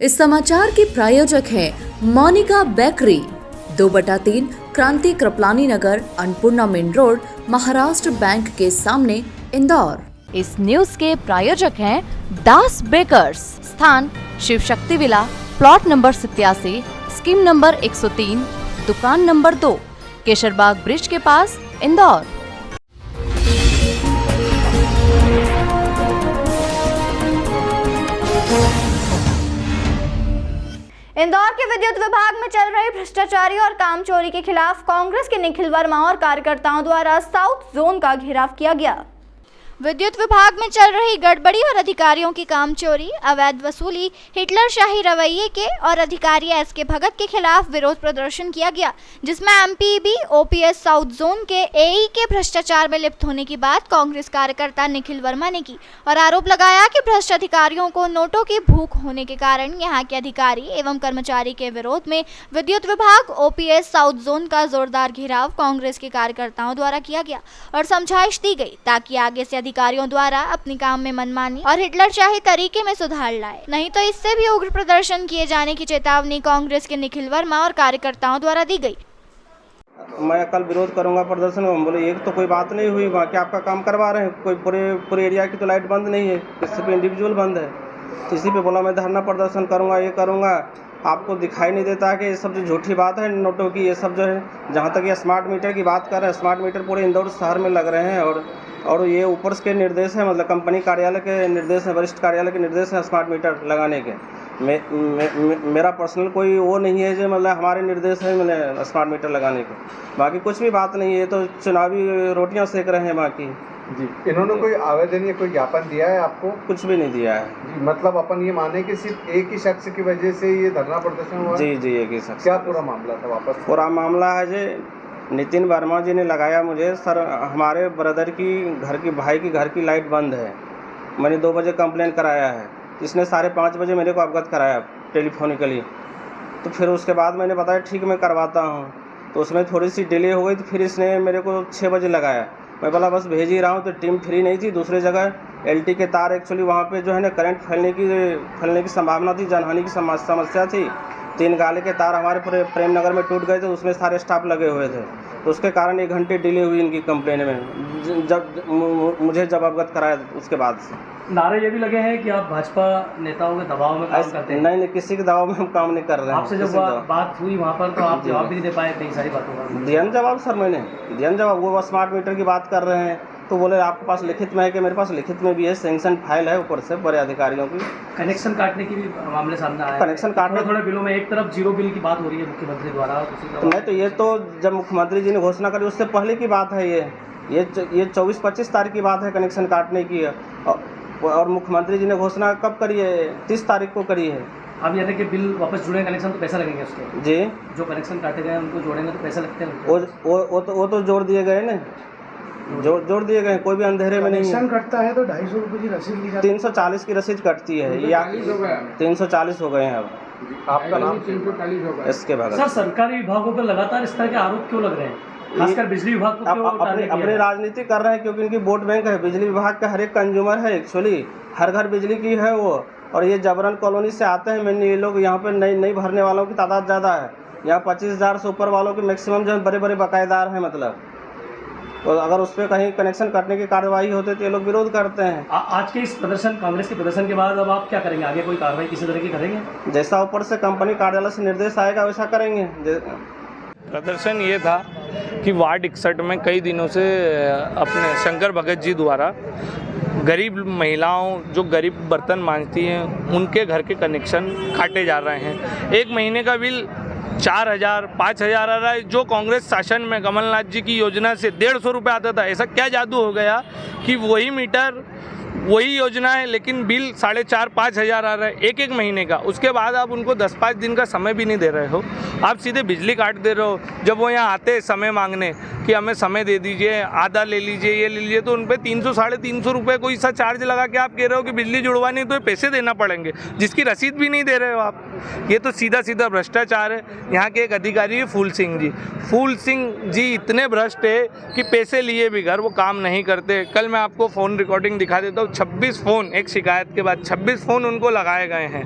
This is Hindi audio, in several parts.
इस समाचार के प्रायोजक हैं Monika bakery, 2/3 Kranti Kripalani Nagar, Annapurna main road, Maharashtra bank के सामने, इंदौर। इस न्यूज के प्रायोजक हैं दास बेकर्स, स्थान Shiv Shakti villa, plot number 87, scheme number 103, दुकान नंबर 2, केशरबाग ब्रिज के पास, इंदौर। इंदौर के विद्युत विभाग में चल रहे भ्रष्टाचारी और कामचोरी के खिलाफ कांग्रेस के निखिल वर्मा और कार्यकर्ताओं द्वारा साउथ जोन का घेराव किया गया। विद्युत विभाग में चल रही गड़बड़ी और अधिकारियों की कामचोरी, अवैध वसूली, हिटलरशाही रवैये के और अधिकारी एसके भगत के खिलाफ विरोध प्रदर्शन किया गया, जिसमें एमपीबी ओपीएस साउथ जोन के एई के भ्रष्टाचार में लिप्त होने की बात कांग्रेस कार्यकर्ता निखिल वर्मा ने की और आरोप लगाया कि भ्रष्ट अधिकारियों को नोटों की भूख होने के कारण यहाँ के अधिकारी एवं कर्मचारी के विरोध में विद्युत विभाग ओपीएस साउथ जोन का जोरदार घेराव कांग्रेस के कार्यकर्ताओं द्वारा किया गया और समझाइश दी गई ताकि आगे से अधिकारियों द्वारा अपने काम में मनमानी और हिटलरशाही तरीके में सुधार लाए, नहीं तो इससे भी उग्र प्रदर्शन किए जाने की चेतावनी कांग्रेस के निखिल वर्मा और कार्यकर्ताओं द्वारा दी गई। मैं कल विरोध करूंगा प्रदर्शन में। बोले एक तो कोई बात नहीं हुई, बाकी आपका काम करवा रहे हैं, कोई पूरे एरिया की तो लाइट बंद नहीं है, सिर्फ इंडिविजुअल बंद है। इसी पे बोला मैं धरना प्रदर्शन करूंगा, ये करूंगा। आपको दिखाई नहीं देता कि ये सब जो झूठी बात है नोटों की, ये सब जो है। जहाँ तक ये स्मार्ट मीटर की बात कर रहे हैं, स्मार्ट मीटर पूरे इंदौर शहर में लग रहे हैं और ये ऊपर के निर्देश है, मतलब कंपनी कार्यालय के निर्देश है, वरिष्ठ कार्यालय के निर्देश है स्मार्ट मीटर लगाने के। मेरा पर्सनल कोई वो नहीं है जो मतलब हमारे निर्देश है मैंने स्मार्ट मीटर लगाने के। बाकी कुछ भी बात नहीं है, तो चुनावी रोटियां सेक रहे हैं बाकी जी। इन्होंने कोई आवेदन या कोई ज्ञापन दिया है आपको? कुछ भी नहीं दिया है जी। मतलब अपन ये माने कि सिर्फ एक ही शख्स की वजह से ये धरना प्रदर्शन हुआ? जी, एक ही शख्स। क्या पूरा मामला था? वापस पूरा मामला है जी, नितिन वर्मा जी ने लगाया मुझे, सर हमारे ब्रदर की घर की भाई की घर की लाइट बंद है, मैंने 2 बजे कंप्लेन कराया है, इसने 5:30 बजे मेरे को अवगत कराया टेलीफोनिकली। तो फिर उसके बाद मैंने बताया ठीक मैं करवाता हूँ, तो उसमें थोड़ी सी डिले हो गई, तो फिर इसने मेरे को 6 बजे लगाया। मैं बोला बस भेज ही रहा हूँ, तो टीम फ्री नहीं थी। दूसरी जगह एलटी के तार एक्चुअली वहाँ पे जो है ना करंट फैलने की संभावना थी, जानहानि की समस्या थी। 3 गाले के तार हमारे पूरे प्रेम नगर में टूट गए थे, उसमें सारे स्टाफ लगे हुए थे, तो उसके कारण 1 घंटे डिले हुई इनकी कंप्लेन में, मुझे जब अवगत कराया उसके बाद से। नारे ये भी लगे हैं कि आप भाजपा नेताओं के दबाव में काम करते हैं। नहीं, किसी के दबाव में हम काम नहीं कर रहे हैं। आपसे जब बात हुई वहाँ पर तो आप जवाब भी नहीं दे पाए कई सारी बातों का? दिया जवाब सर, मैंने दिया जवाब। वो स्मार्ट मीटर की बात कर रहे हैं तो बोले आपके पास लिखित में है, कि मेरे पास लिखित में भी है, सैंक्शन फाइल है ऊपर से बड़े अधिकारियों की। कनेक्शन काटने की भी मामले सामने आए, कनेक्शन काटने थोड़े बिलों में एक तरफ 0 बिल की बात हो रही है मुख्यमंत्री द्वारा। नहीं, तो ये तो जब मुख्यमंत्री जी ने घोषणा करी उससे पहले की बात है। ये 24-25 तारीख की बात है कनेक्शन काटने की, और मुख्यमंत्री जी ने घोषणा कब करी है? 30 तारीख को करी है। अब यानी कि बिल वापस जुड़ेंगे कनेक्शन तो पैसा लगेंगे उसके? जी, जो कनेक्शन काटे गए उनको जोड़ेंगे तो पैसा लगते हैं? वो तो जोड़ दिए गए ना, जोड़ दिए गए। कोई भी अंधेरे में नहीं कनेक्शन कटता है तो 250 रुपये की रसीद ली जाती है। 340 की रसीद कटती है, या 340 हो गए हैं अब। आपका नाम? 340 हो गए। एसके भगत। सर, सरकारी विभागों पर लगातार इस तरह के आरोप क्यों लग रहे हैं, खासकर बिजली विभाग को क्यों अपनी राजनीति कर रहे हैं? क्योंकि इनकी वोट बैंक है, बिजली विभाग का हर एक कंज्यूमर है एक्चुअली, हर घर बिजली की है वो। और ये जबरन कॉलोनी से आते हैं, मैंने ये लोग यहाँ पे नई भरने वालों की तादाद ज़्यादा है। यहाँ 25,000 से ऊपर वालों के मैक्सिमम जो है बड़े बकायेदार हैं मतलब। और अगर उस पर कहीं कनेक्शन काटने की कार्रवाई होती तो ये लोग विरोध करते हैं। आज के इस प्रदर्शन, कांग्रेस के प्रदर्शन के बाद अब आप क्या करेंगे? आगे कोई कार्रवाई किसी तरह की करेंगे? जैसा ऊपर से कंपनी कार्यालय से निर्देश आएगा वैसा करेंगे। प्रदर्शन ये था कि वार्ड 61 में कई दिनों से अपने शंकर भगत जी द्वारा गरीब महिलाओं जो गरीब बर्तन मांजती हैं उनके घर के कनेक्शन काटे जा रहे हैं। 1 महीने का बिल 4,000 5,000 आ रहा है, जो कांग्रेस शासन में कमलनाथ जी की योजना से 150 रुपये आता था। ऐसा क्या जादू हो गया कि वही मीटर वही योजना है लेकिन बिल 4,500-5,000 आ रहा है 1 महीने का। उसके बाद आप उनको 10-5 दिन का समय भी नहीं दे रहे हो, आप सीधे बिजली काट दे रहे हो। जब वो यहाँ आते समय मांगने कि हमें समय दे दीजिए, आधा ले लीजिए, ये ले लीजिए, तो उन पर 300-350 रुपये कोई सा चार्ज लगा के आप कह रहे हो कि बिजली जुड़वानी तो पैसे देना पड़ेंगे, जिसकी रसीद भी नहीं दे रहे हो आप। ये तो सीधा भ्रष्टाचार है। यहाँ के एक अधिकारी है फूल सिंह जी इतने भ्रष्ट है कि पैसे लिए भी घर वो काम नहीं करते। कल मैं आपको फ़ोन रिकॉर्डिंग दिखा देता हूँ, 26 फ़ोन एक शिकायत के बाद 26 फ़ोन उनको लगाए गए हैं।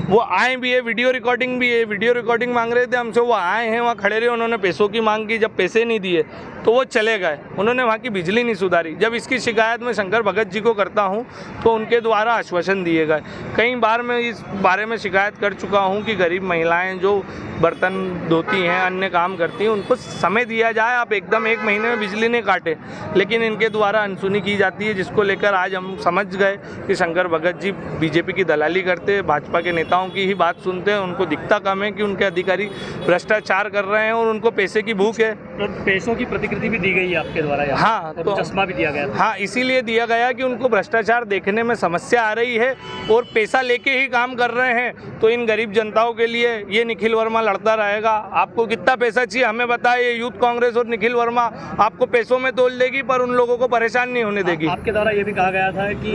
वो आए भी है, वीडियो रिकॉर्डिंग भी है, वीडियो रिकॉर्डिंग मांग रहे थे हमसे, वो आए हैं, वहाँ खड़े रहे, उन्होंने पैसों की मांग की, जब पैसे नहीं दिए तो वो चले गए, उन्होंने वहाँ की बिजली नहीं सुधारी। जब इसकी शिकायत मैं शंकर भगत जी को करता हूँ तो उनके द्वारा आश्वासन दिए गए। कई बार मैं इस बारे में शिकायत कर चुका हूँ कि गरीब महिलाएं जो बर्तन धोती हैं, अन्य काम करती हैं, उनको समय दिया जाए, आप एकदम 1 महीने में बिजली नहीं काटे, लेकिन इनके द्वारा अनसुनी की जाती है, जिसको लेकर आज हम समझ गए कि शंकर भगत जी बीजेपी की दलाली करते, भाजपा के नेताओं की ही बात सुनते हैं, उनको दिखता कम है कि उनके अधिकारी भ्रष्टाचार कर रहे हैं और उनको पैसे की भूख है। पैसों की प्रतिकृति भी दी गई है आपके द्वारा, हाँ, तो चश्मा भी दिया गया। हाँ, इसीलिए दिया गया कि उनको भ्रष्टाचार देखने में समस्या आ रही है और पैसा लेके ही काम कर रहे हैं, तो इन गरीब जनताओं के लिए ये निखिल वर्मा लड़ता रहेगा। आपको कितना पैसा चाहिए हमें बताइए, यूथ कांग्रेस और निखिल वर्मा आपको पैसों में तोल देगी पर उन लोगों को परेशान नहीं होने देगी। आपके द्वारा ये भी कहा गया था कि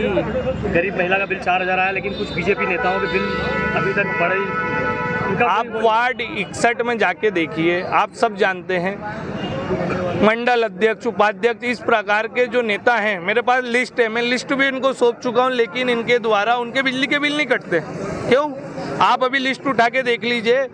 गरीब महिला का बिल 4000 आया, लेकिन कुछ बीजेपी नेताओं के बिल अभी तक बढ़े। आप वार्ड 61 में जाके देखिए, आप सब जानते हैं, मंडल अध्यक्ष, उपाध्यक्ष, इस प्रकार के जो नेता हैं, मेरे पास लिस्ट है, मैं लिस्ट भी इनको सौंप चुका हूं, लेकिन इनके द्वारा उनके बिजली के बिल नहीं कटते। क्यों? आप अभी लिस्ट उठा के देख लीजिए,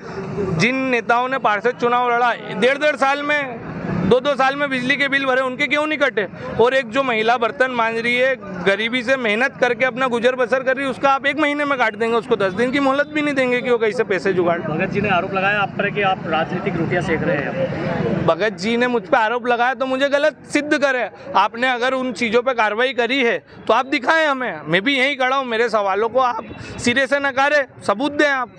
जिन नेताओं ने पार्षद चुनाव लड़ा, 1.5 साल में, 2 साल में बिजली के बिल भरे, उनके क्यों नहीं कटे? और एक जो महिला बर्तन मांज रही है, गरीबी से मेहनत करके अपना गुजर बसर कर रही है, उसका आप 1 महीने में काट देंगे, उसको 10 दिन की मोहलत भी नहीं देंगे कि वो कैसे पैसे जुगाड़। भगत जी ने आरोप लगाया आप पर कि आप राजनीतिक रोटियां सेक रहे हैं। भगत जी ने मुझ पर आरोप लगाया तो मुझे गलत सिद्ध करे। आपने अगर उन चीज़ों पर कार्रवाई करी है तो आप दिखाएं हमें, मैं भी यहीं खड़ा हूँ, मेरे सवालों को आप सिरे से नकारे, सबूत दें आप,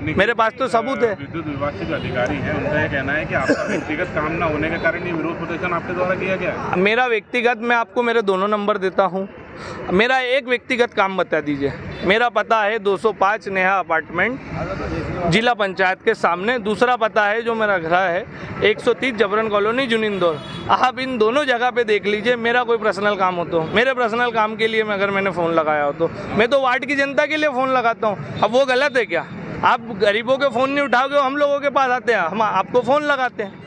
मेरे पास तो सबूत है। विद्युत विभाग के जो अधिकारी हैं उनका ये कहना है कि आपका व्यक्तिगत काम न होने के कारण ये विरोध प्रदर्शन आपके द्वारा किया गया है। मेरा व्यक्तिगत, मैं आपको मेरे दोनों नंबर देता हूँ, मेरा एक व्यक्तिगत काम बता दीजिए। मेरा पता है 205 नेहा अपार्टमेंट, जिला पंचायत के सामने। दूसरा पता है जो मेरा घर है 130 जबरन कॉलोनी, जुनिंदौर। आप इन दोनों जगह पे देख लीजिए, मेरा कोई पर्सनल काम हो तो, मेरे पर्सनल काम के लिए अगर मैंने फ़ोन लगाया हो तो मैं तो वार्ड की जनता के लिए फ़ोन लगाता हूँ। अब वो गलत है क्या? आप गरीबों के फ़ोन नहीं उठाओगे, हम लोगों के पास आते हैं, हम आपको फ़ोन लगाते हैं।